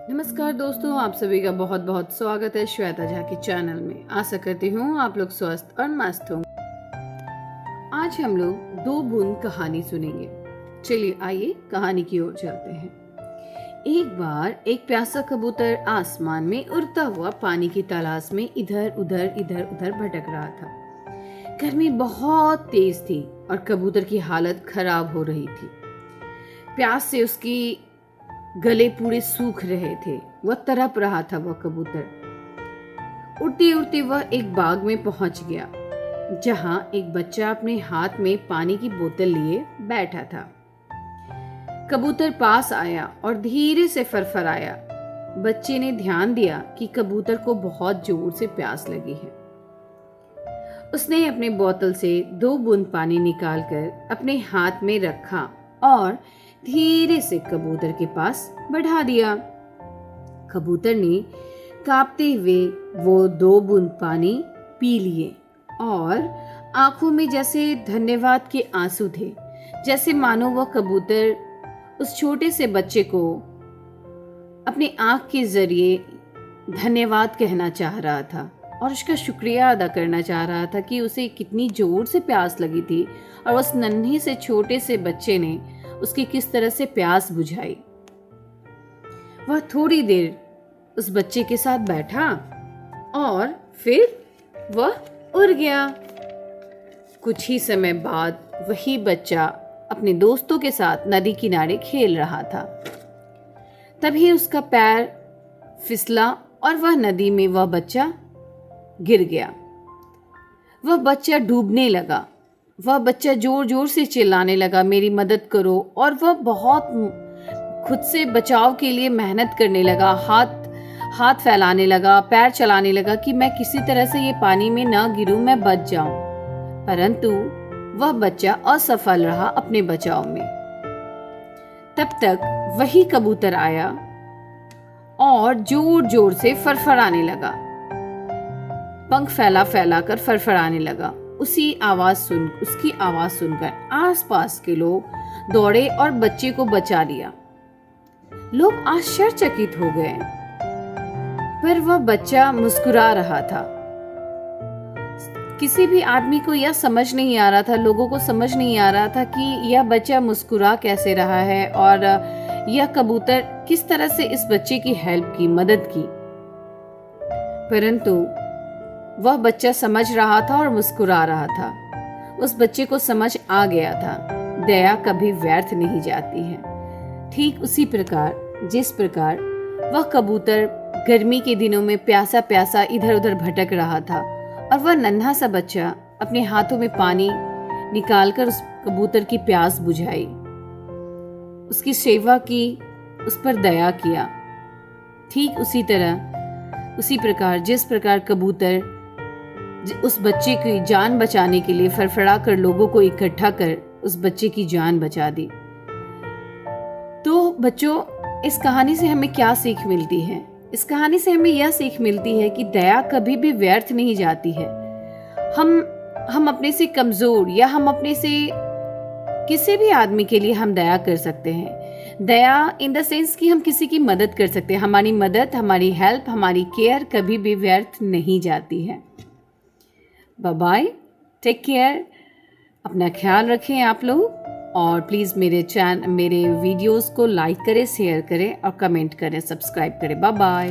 नमस्कार दोस्तों, आप सभी का बहुत बहुत स्वागत है श्वेता झा के चैनल में। आशा करती हूँ आप लोग स्वस्थ और मस्त होंगे। आज हम लोग दो बूंद कहानी सुनेंगे। चलिए आइए कहानी की ओर चलते हैं। एक बार एक प्यासा कबूतर आसमान में उड़ता हुआ पानी की तलाश में इधर उधर भटक रहा था। गर्मी बहुत तेज थी और कबूतर की हालत खराब हो रही थी। प्यास से उसकी गले पूरे सूख रहे थे। वह तड़प रहा था। वह कबूतर उड़ते उड़ते वह एक बाग में पहुंच गया, जहां एक बच्चा अपने हाथ में पानी की बोतल लिए बैठा था। कबूतर पास आया और धीरे से फरफराया। बच्चे ने ध्यान दिया कि कबूतर को बहुत जोर से प्यास लगी है। उसने अपने बोतल से 2 बूंद पानी निकालकर अपने हाथ में रखा और धीरे से कबूतर के पास बढ़ा दिया। कबूतर ने कांपते हुए वो 2 बूंद पानी पी लिए और आंखों में जैसे धन्यवाद के आंसू थे, जैसे मानो वह कबूतर उस छोटे से बच्चे को अपनी आंख के जरिए धन्यवाद कहना चाह रहा था और उसका शुक्रिया अदा करना चाह रहा था कि उसे कितनी जोर से प्यास लगी थी और उस नन्हे से छोटे से बच्चे ने उसकी किस तरह से प्यास बुझाई। वह थोड़ी देर उस बच्चे के साथ बैठा और फिर वह उड़ गया। कुछ ही समय बाद वही बच्चा अपने दोस्तों के साथ नदी किनारे खेल रहा था। तभी उसका पैर फिसला और वह नदी में वह बच्चा गिर गया। वह बच्चा डूबने लगा। वह बच्चा जोर जोर से चिल्लाने लगा, मेरी मदद करो। और वह बहुत खुद से बचाव के लिए मेहनत करने लगा, हाथ फैलाने लगा, पैर चलाने लगा कि मैं किसी तरह से ये पानी में ना गिरूं, मैं बच जाऊं। परंतु वह बच्चा असफल रहा अपने बचाव में। तब तक वही कबूतर आया और जोर जोर से फरफराने लगा, पंख फैला फैला कर फरफराने लगा। उसकी आवाज सुनकर आसपास के लोग दौड़े और बच्चे को बचा लिया। लोग आश्चर्यचकित हो गए, पर वह बच्चा मुस्कुरा रहा था। किसी भी आदमी को यह समझ नहीं आ रहा था, लोगों को समझ नहीं आ रहा था कि यह बच्चा मुस्कुरा कैसे रहा है और यह कबूतर किस तरह से इस बच्चे की हेल्प की, मदद की। परंतु वह बच्चा समझ रहा था और मुस्कुरा रहा था। उस बच्चे को समझ आ गया था, दया कभी व्यर्थ नहीं जाती है। ठीक उसी प्रकार जिस प्रकार वह कबूतर गर्मी के दिनों में प्यासा प्यासा इधर उधर भटक रहा था और वह नन्हा सा बच्चा अपने हाथों में पानी निकालकर उस कबूतर की प्यास बुझाई, उसकी सेवा की, उस पर दया किया। ठीक उसी प्रकार जिस प्रकार कबूतर उस बच्चे की जान बचाने के लिए फड़फड़ा कर लोगों को इकट्ठा कर उस बच्चे की जान बचा दी। तो बच्चों, इस कहानी से हमें क्या सीख मिलती है? इस कहानी से हमें यह सीख मिलती है कि दया कभी भी व्यर्थ नहीं जाती है। हम अपने से कमजोर या हम अपने से किसी भी आदमी के लिए हम दया कर सकते हैं। दया इन द सेंस कि हम किसी की मदद कर सकते हैं। हमारी मदद, हमारी हेल्प, हमारी केयर कभी भी व्यर्थ नहीं जाती है। बाय बाय, टेक केयर, अपना ख्याल रखें आप लोग। और प्लीज़ मेरे वीडियोस को लाइक करें, शेयर करें और कमेंट करें, सब्सक्राइब करें। Bye bye.